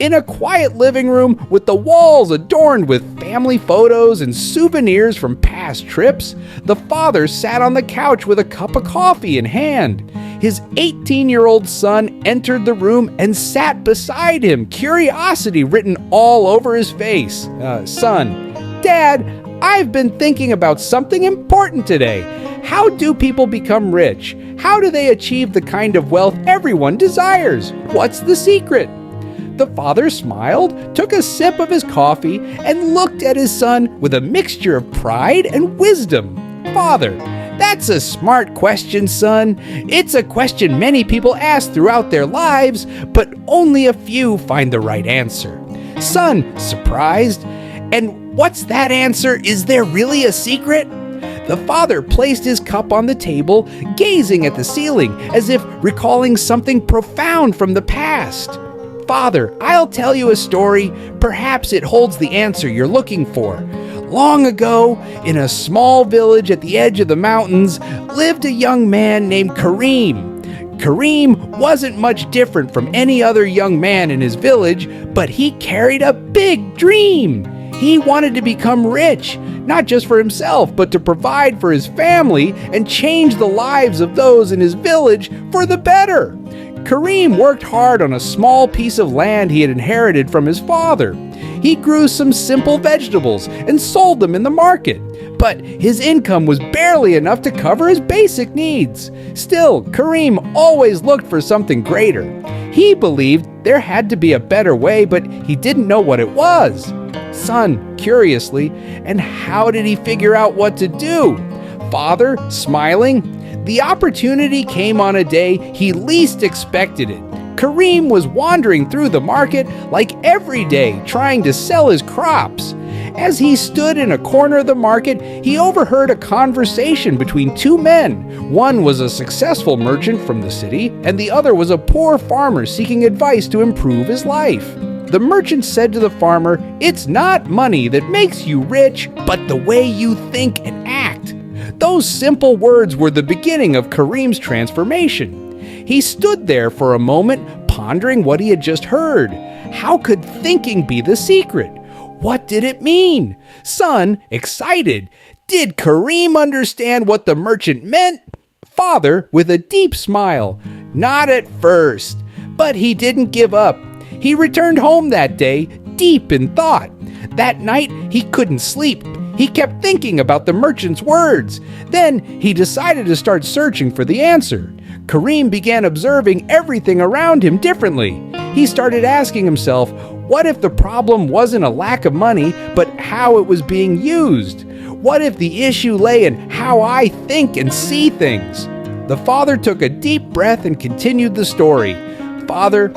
In a quiet living room with the walls adorned with family photos and souvenirs from past trips, the father sat on the couch with a cup of coffee in hand. His 18-year-old son entered the room and sat beside him, curiosity written all over his face. Son, Dad, I've been thinking about something important today. How do people become rich? How do they achieve the kind of wealth everyone desires? What's the secret? The father smiled, took a sip of his coffee, and looked at his son with a mixture of pride and wisdom. Father, that's a smart question, son. It's a question many people ask throughout their lives, but only a few find the right answer. Son, surprised, and what's that answer? Is there really a secret? The father placed his cup on the table, gazing at the ceiling as if recalling something profound from the past. Father, I'll tell you a story. Perhaps it holds the answer you're looking for. Long ago, in a small village at the edge of the mountains, lived a young man named Kareem. Kareem wasn't much different from any other young man in his village, but he carried a big dream. He wanted to become rich, not just for himself, but to provide for his family and change the lives of those in his village for the better. Kareem worked hard on a small piece of land he had inherited from his father. He grew some simple vegetables and sold them in the market, but his income was barely enough to cover his basic needs. Still, Kareem always looked for something greater. He believed there had to be a better way, but he didn't know what it was. Son, curiously, and how did he figure out what to do? Father, smiling, the opportunity came on a day he least expected it. Kareem was wandering through the market like every day, trying to sell his crops. As he stood in a corner of the market, he overheard a conversation between two men. One was a successful merchant from the city, and the other was a poor farmer seeking advice to improve his life. The merchant said to the farmer, "It's not money that makes you rich, but the way you think and act." Those simple words were the beginning of Kareem's transformation. He stood there for a moment, pondering what he had just heard. How could thinking be the secret? What did it mean? Son, excited, did Kareem understand what the merchant meant? Father, with a deep smile, not at first, but he didn't give up. He returned home that day, deep in thought. That night, he couldn't sleep. He kept thinking about the merchant's words. Then he decided to start searching for the answer. Kareem began observing everything around him differently. He started asking himself, what if the problem wasn't a lack of money, but how it was being used? What if the issue lay in how I think and see things? The father took a deep breath and continued the story. Father,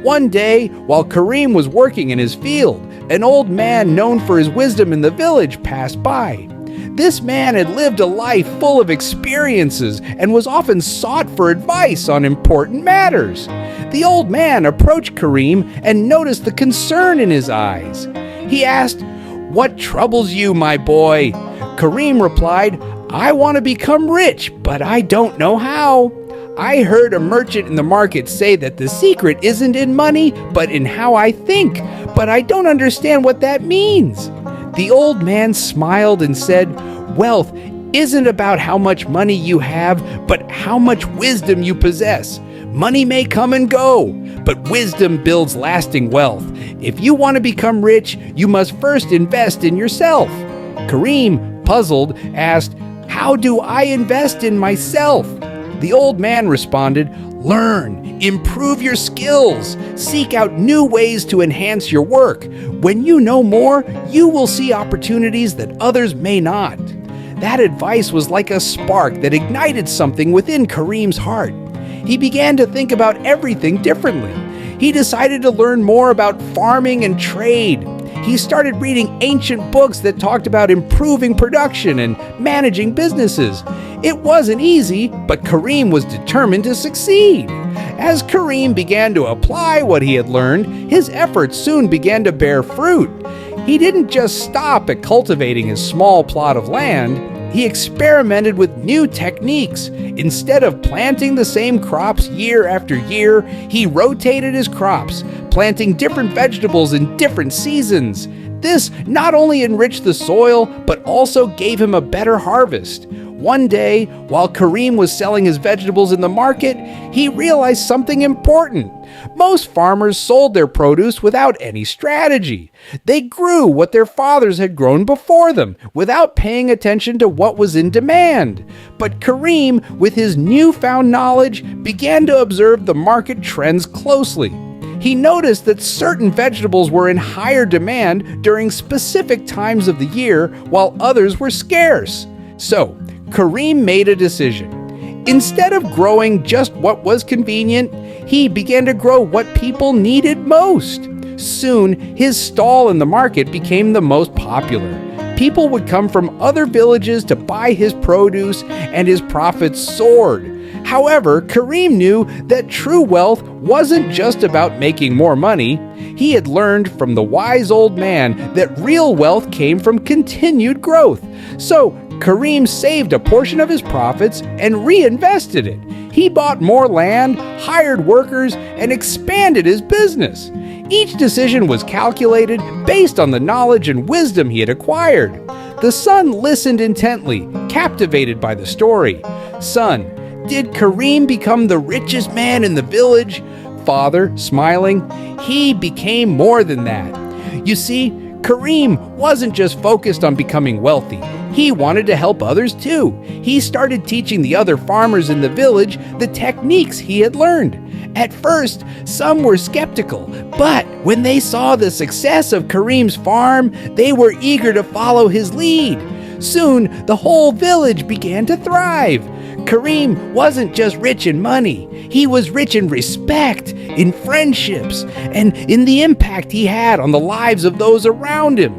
one day, while Kareem was working in his field, an old man known for his wisdom in the village passed by. This man had lived a life full of experiences and was often sought for advice on important matters. The old man approached Kareem and noticed the concern in his eyes. He asked, "What troubles you, my boy?" Kareem replied, "I want to become rich, but I don't know how. I heard a merchant in the market say that the secret isn't in money, but in how I think, but I don't understand what that means." The old man smiled and said, "Wealth isn't about how much money you have, but how much wisdom you possess. Money may come and go, but wisdom builds lasting wealth. If you want to become rich, you must first invest in yourself." Kareem, puzzled, asked, "How do I invest in myself?" The old man responded, "Learn, improve your skills, seek out new ways to enhance your work. When you know more, you will see opportunities that others may not." That advice was like a spark that ignited something within Kareem's heart. He began to think about everything differently. He decided to learn more about farming and trade. He started reading ancient books that talked about improving production and managing businesses. It wasn't easy, but Kareem was determined to succeed. As Kareem began to apply what he had learned, his efforts soon began to bear fruit. He didn't just stop at cultivating his small plot of land. he experimented with new techniques. Instead of planting the same crops year after year, he rotated his crops, planting different vegetables in different seasons. This not only enriched the soil, but also gave him a better harvest. One day, while Kareem was selling his vegetables in the market, he realized something important. Most farmers sold their produce without any strategy. They grew what their fathers had grown before them, without paying attention to what was in demand. But Kareem, with his newfound knowledge, began to observe the market trends closely. He noticed that certain vegetables were in higher demand during specific times of the year, while others were scarce. So, Kareem made a decision. Instead of growing just what was convenient, he began to grow what people needed most. Soon, his stall in the market became the most popular. People would come from other villages to buy his produce, and his profits soared. However, Kareem knew that true wealth wasn't just about making more money. He had learned from the wise old man that real wealth came from continued growth. So, Kareem saved a portion of his profits and reinvested it. He bought more land, hired workers, and expanded his business. Each decision was calculated based on the knowledge and wisdom he had acquired. The son listened intently, captivated by the story. "Son, did Kareem become the richest man in the village?" Father, smiling, "He became more than that." You see, Kareem wasn't just focused on becoming wealthy. He wanted to help others too. He started teaching the other farmers in the village the techniques he had learned. At first, some were skeptical, but when they saw the success of Kareem's farm, they were eager to follow his lead. Soon, the whole village began to thrive. Kareem wasn't just rich in money. He was rich in respect, in friendships, and in the impact he had on the lives of those around him.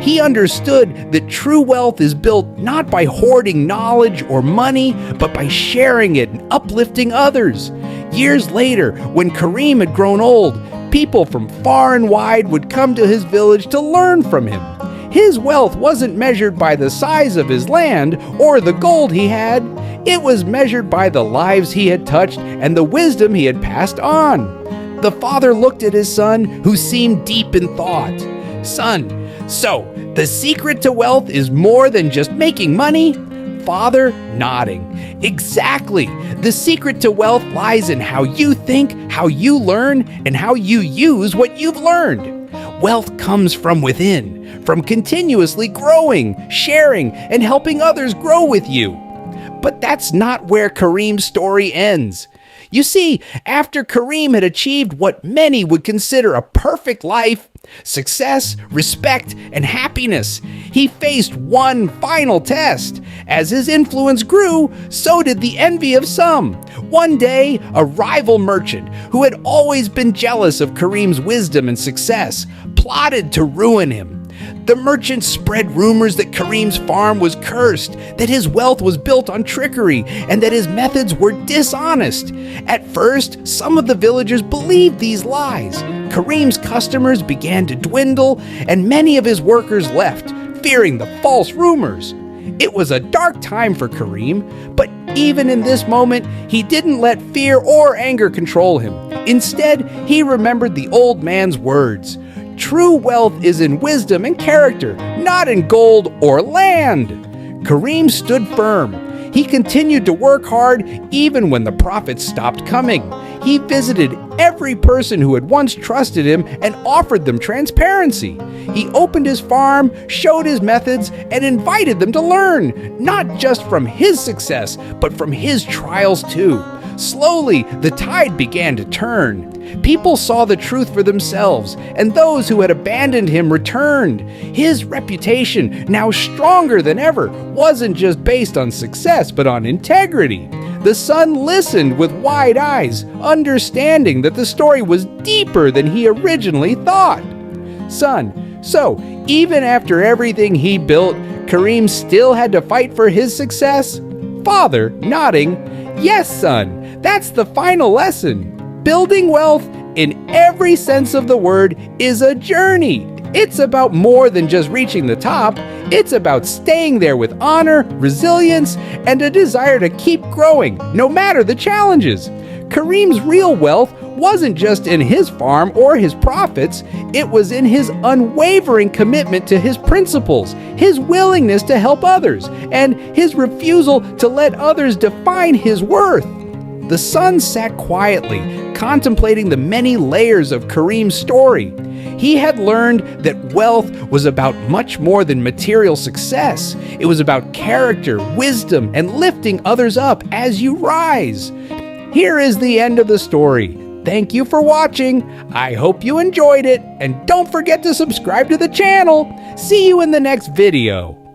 He understood that true wealth is built not by hoarding knowledge or money, but by sharing it and uplifting others. Years later, when Kareem had grown old, people from far and wide would come to his village to learn from him. His wealth wasn't measured by the size of his land or the gold he had. It was measured by the lives he had touched and the wisdom he had passed on. The father looked at his son, who seemed deep in thought. "Son, so the secret to wealth is more than just making money?" Father, nodding. "Exactly. The secret to wealth lies in how you think, how you learn, and how you use what you've learned. Wealth comes from within, from continuously growing, sharing, and helping others grow with you." But that's not where Kareem's story ends. You see, after Kareem had achieved what many would consider a perfect life, success, respect, and happiness, he faced one final test. As his influence grew, so did the envy of some. One day, a rival merchant who had always been jealous of Kareem's wisdom and success plotted to ruin him. The merchant spread rumors that Kareem's farm was cursed, that his wealth was built on trickery, and that his methods were dishonest. At first, some of the villagers believed these lies. Kareem's customers began to dwindle, and many of his workers left, fearing the false rumors. It was a dark time for Kareem, but even in this moment, he didn't let fear or anger control him. Instead, he remembered the old man's words. True wealth is in wisdom and character, not in gold or land. Kareem stood firm. He continued to work hard even when the profits stopped coming. He visited every person who had once trusted him and offered them transparency. He opened his farm, showed his methods, and invited them to learn, not just from his success, but from his trials too. Slowly, the tide began to turn. People saw the truth for themselves, and those who had abandoned him returned. His reputation, now stronger than ever, wasn't just based on success, but on integrity. The son listened with wide eyes, understanding that the story was deeper than he originally thought. "Son, so even after everything he built, Kareem still had to fight for his success?" Father, nodding, "Yes, son, that's the final lesson. Building wealth, in every sense of the word, is a journey. It's about more than just reaching the top. It's about staying there with honor, resilience, and a desire to keep growing, no matter the challenges. Kareem's real wealth wasn't just in his farm or his profits, it was in his unwavering commitment to his principles, his willingness to help others, and his refusal to let others define his worth. The son sat quietly, contemplating the many layers of Kareem's story. He had learned that wealth was about much more than material success. It was about character, wisdom, and lifting others up as you rise. Here is the end of the story. Thank you for watching. I hope you enjoyed it, and don't forget to subscribe to the channel. See you in the next video.